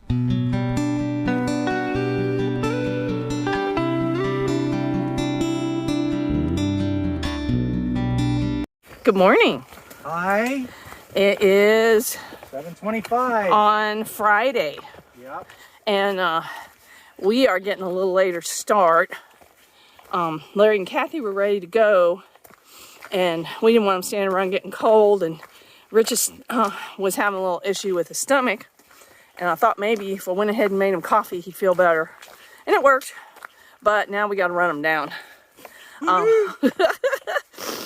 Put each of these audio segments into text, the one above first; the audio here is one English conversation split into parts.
Good morning. Hi. It is 7:25 on Friday. Yep. And we are getting a little later start. Larry and Kathy were ready to go, and we didn't want them standing around getting cold, and Rich was having a little issue with his stomach, and I thought maybe if I went ahead and made him coffee he'd feel better, and it worked. But now we got to run him down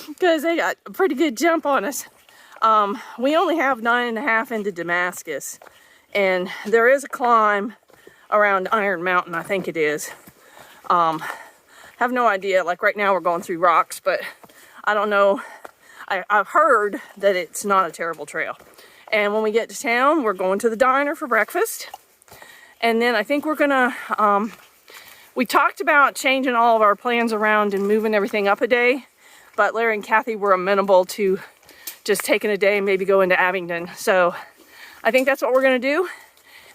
because they got a pretty good jump on us. We only have 9.5 into Damascus, and there is a climb around Iron Mountain, I think it is. Have no idea. Like right now we're going through rocks, but I don't know. I've heard that it's not a terrible trail. And when we get to town, we're going to the diner for breakfast. And then I think we're gonna, we talked about changing all of our plans around and moving everything up a day, but Larry and Kathy were amenable to just taking a day and maybe go into Abingdon. So I think that's what we're gonna do.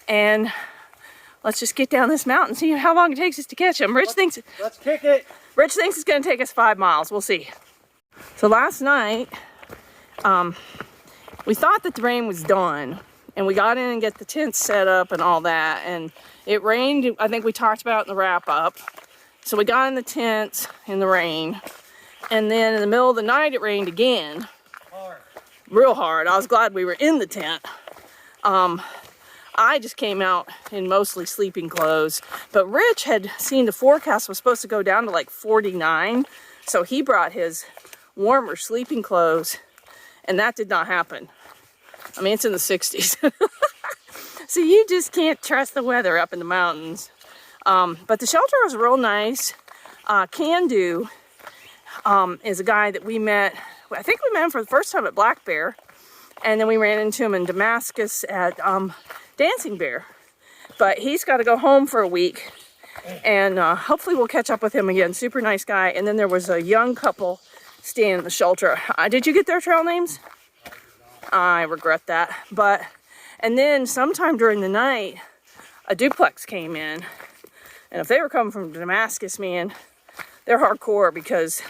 And let's just get down this mountain and see how long it takes us to catch them. Let's kick it. Rich thinks it's gonna take us 5 miles. We'll see. So last night, we thought that the rain was done, and we got in and get the tents set up and all that, and it rained. I think we talked about it in the wrap up. So we got in the tents in the rain, and then in the middle of the night it rained again. Hard. Real hard. I was glad we were in the tent. I just came out in mostly sleeping clothes, but Rich had seen the forecast was supposed to go down to like 49, so he brought his warmer sleeping clothes, and that did not happen. I mean, it's in the 60s. So you just can't trust the weather up in the mountains. But the shelter was real nice. Can Do is a guy that we met. I think we met him for the first time at Black Bear, and then we ran into him in Damascus at Dancing Bear. But he's got to go home for a week, and hopefully we'll catch up with him again. Super nice guy. And then there was a young couple staying in the shelter. Did you get their trail names? I regret that. And then sometime during the night, a duplex came in. And if they were coming from Damascus, man, they're hardcore because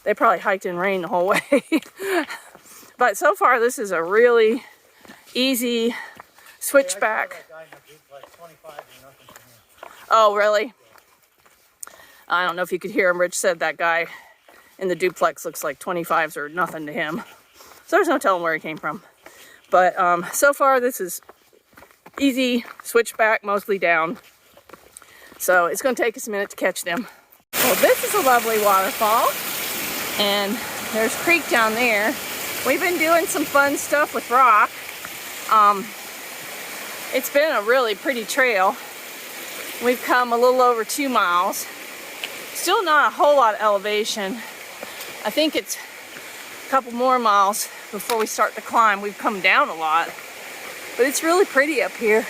they probably hiked in rain the whole way. But so far, this is a really easy switchback. Oh, really? I don't know if you could hear him. Rich said that guy in the duplex looks like 25s are nothing to him. So there's no telling where he came from. But so far this is easy switchback, mostly down. So it's going to take us a minute to catch them. Well, this is a lovely waterfall, and there's a creek down there. We've been doing some fun stuff with rock. It's been a really pretty trail. We've come a little over 2 miles. Still not a whole lot of elevation. I think it's a couple more miles before we start to climb. We've come down a lot, but it's really pretty up here.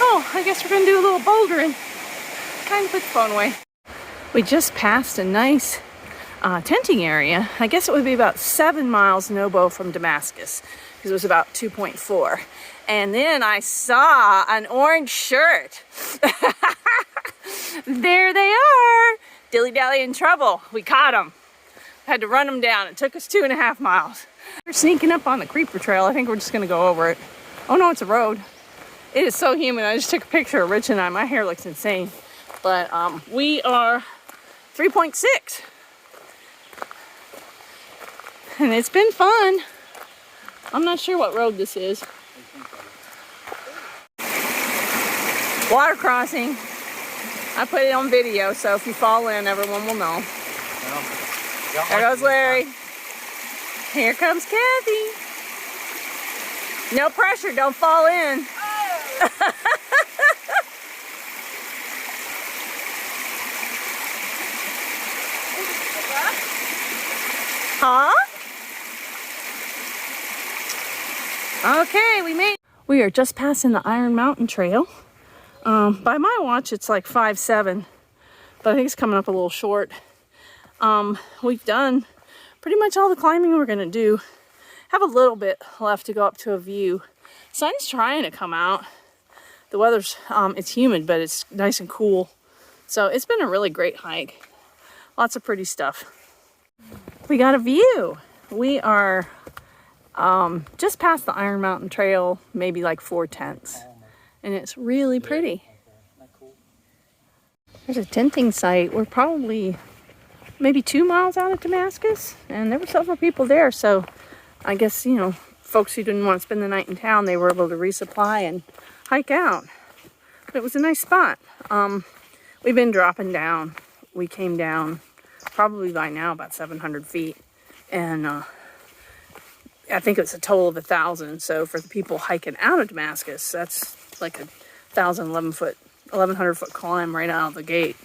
Oh, I guess we're gonna do a little bouldering. Time to put the phone away. We just passed a nice tenting area. I guess it would be about 7 miles SOBO from Damascus, because it was about 2.4. And then I saw an orange shirt. There they are. Dilly-dally in trouble. We caught them. Had to run them down. It took us 2.5 miles. We're sneaking up on the creeper trail. I think we're just going to go over it. Oh no, it's a road. It is so humid. I just took a picture of Rich and I. My hair looks insane. But we are 3.6. And it's been fun. I'm not sure what road this is. Water crossing. I put it on video, so if you fall in, everyone will know. There goes Larry. Here comes Kathy. No pressure, don't fall in. Huh? Okay, we are just passing the Iron Mountain Trail. By my watch, it's like 5.7, but I think it's coming up a little short. We've done pretty much all the climbing we're gonna do. Have a little bit left to go up to a view. Sun's trying to come out. The weather's, it's humid, but it's nice and cool. So it's been a really great hike. Lots of pretty stuff. We got a view. We are just past the Iron Mountain Trail, maybe like 4/10. And it's really pretty. There's a tenting site. We're probably maybe 2 miles out of Damascus, and there were several people there. So I guess, you know, folks who didn't want to spend the night in town, they were able to resupply and hike out. But it was a nice spot. We've been dropping down. We came down probably by now about 700 feet. And I think it's a total of 1,000. So for the people hiking out of Damascus, that's like a 1,100 foot climb right out of the gate.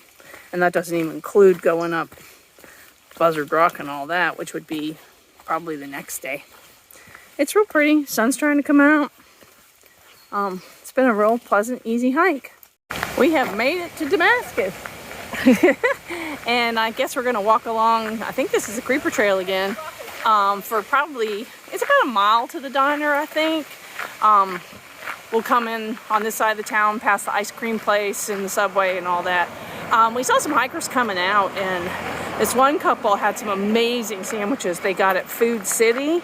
And that doesn't even include going up Buzzard Rock and all that, which would be probably the next day. It's real pretty. Sun's trying to come out. It's been a real pleasant, easy hike. We have made it to Damascus. And I guess we're gonna walk along, I think this is a creeper trail again, for probably, it's about a mile to the diner, I think. We'll come in on this side of the town, past the ice cream place and the subway and all that. We saw some hikers coming out, and this one couple had some amazing sandwiches they got at Food City.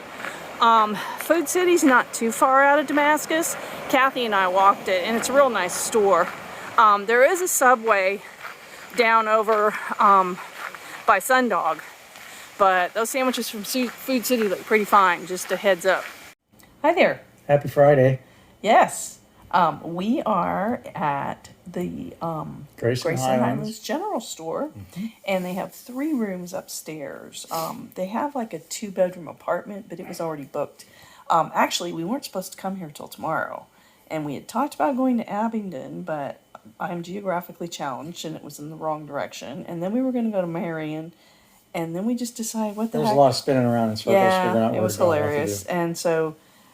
Food City's not too far out of Damascus. Kathy and I walked it, and it's a real nice store. There is a Subway down over by Sundog, but those sandwiches from Food City look pretty fine, just a heads up. Hi there. Happy Friday. Yes, we are at the Grayson Highlands General Store, and they have 3 rooms upstairs. They have like a 2-bedroom apartment, but it was already booked. Actually, we weren't supposed to come here till tomorrow, and we had talked about going to Abingdon, but I'm geographically challenged, and it was in the wrong direction. And then we were going to go to Marion, and then we just decided, what the heck? There's a lot of spinning around in circles. Yeah, it was hilarious.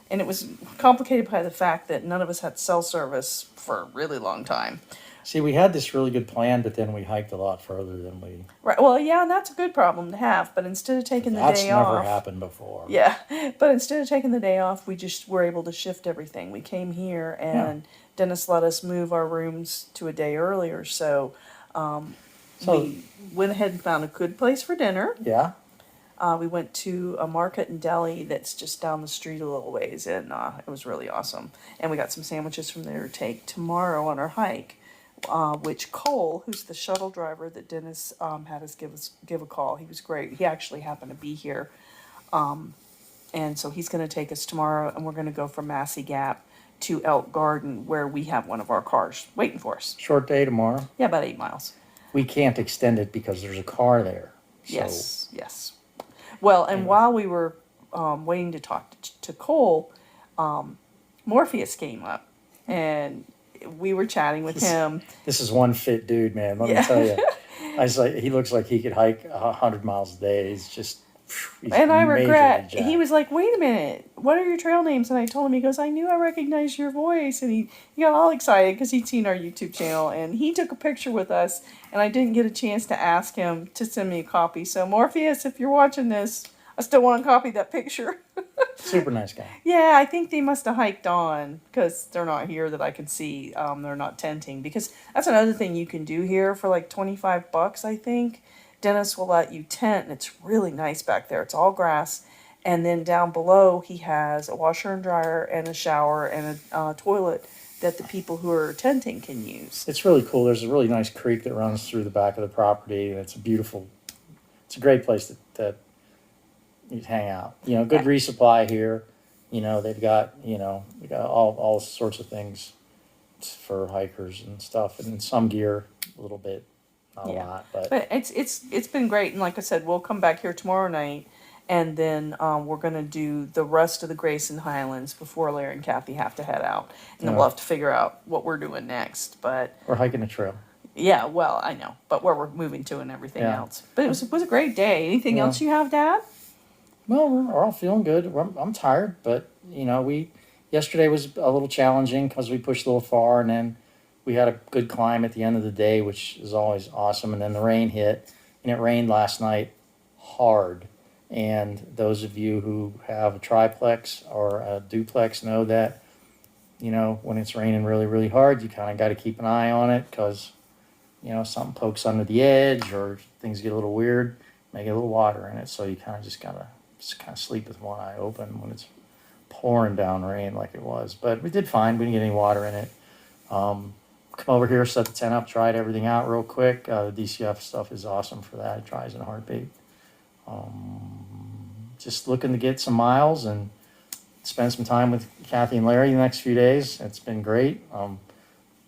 And it was complicated by the fact that none of us had cell service for a really long time. See, we had this really good plan, but then we hiked a lot further than we... Right. Well, yeah, and that's a good problem to have. But instead of taking the day off... That's never happened before. Yeah. But instead of taking the day off, we just were able to shift everything. We came here, and Dennis let us move our rooms to a day earlier. So we went ahead and found a good place for dinner. Yeah. We went to a market and deli that's just down the street a little ways, and it was really awesome. And we got some sandwiches from there to take tomorrow on our hike, which Cole, who's the shuttle driver that Dennis had us give a call. He was great. He actually happened to be here. And so he's going to take us tomorrow, and we're going to go from Massey Gap to Elk Garden, where we have one of our cars waiting for us. Short day tomorrow. Yeah, about 8 miles. We can't extend it because there's a car there. So. Yes. Well, and while we were waiting to talk to Cole, Morpheus came up, and we were chatting with him. This is one fit dude, man. Let me tell you. I was like, he looks like he could hike 100 miles a day. He's and I regret. jacked. He was like, "Wait a minute, what are your trail names?" And I told him. He goes, "I knew I recognized your voice," and he got all excited because he'd seen our YouTube channel, and he took a picture with us. And I didn't get a chance to ask him to send me a copy. So Morpheus, if you're watching this, I still want to copy that picture. Super nice guy. Yeah, I think they must have hiked on because they're not here that I can see. They're not tenting, because that's another thing you can do here for like $25, I think. Dennis will let you tent, and it's really nice back there. It's all grass. And then down below, he has a washer and dryer and a shower and a toilet that the people who are tenting can use. It's really cool. There's a really nice creek that runs through the back of the property, and it's a great place to you'd hang out. You know, good resupply here. You know, they've got, we got all sorts of things for hikers and stuff, and some gear a little bit, not a lot. But it's been great, and like I said, we'll come back here tomorrow night, and then we're going to do the rest of the Grayson Highlands before Larry and Kathy have to head out. And then we'll have to figure out what we're doing next. But we're hiking a trail. Yeah, well, I know. But where we're moving to and everything else. But it was a great day. Anything else you have, Dad? Well, we're all feeling good. I'm tired, but, yesterday was a little challenging because we pushed a little far, and then we had a good climb at the end of the day, which is always awesome. And then the rain hit, and it rained last night hard. And those of you who have a triplex or a duplex know that, you know, when it's raining really, really hard, you kind of got to keep an eye on it because, you know, something pokes under the edge or things get a little weird, may get a little water in it. So you kind of just gotta sleep with one eye open when it's pouring down rain like it was. But we did fine. We didn't get any water in it. Come over here, set the tent up, tried everything out real quick. The DCF stuff is awesome for that. It dries in a heartbeat. Just looking to get some miles and spend some time with Kathy and Larry the next few days. It's been great.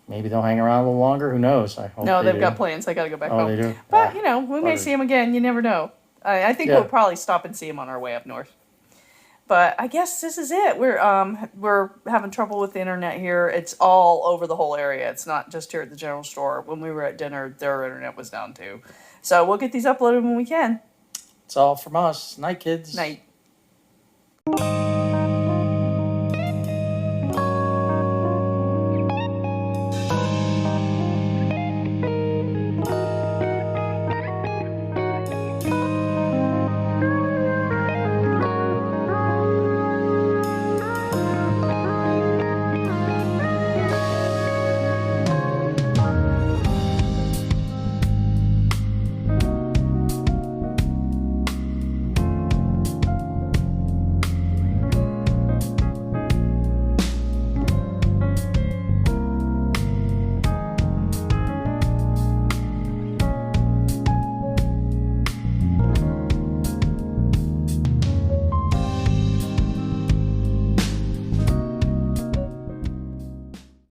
Maybe they'll hang around a little longer. Who knows? I hope No, they they've do. got plans. I got to go back home. They do? But, you know, we may buggers. see them again. You never know. I think Yeah. we'll probably stop and see them on our way up north. But I guess this is it. We're having trouble with the internet here. It's all over the whole area. It's not just here at the general store. When we were at dinner, their internet was down too. So we'll get these uploaded when we can. It's all from us. Night, kids. Night.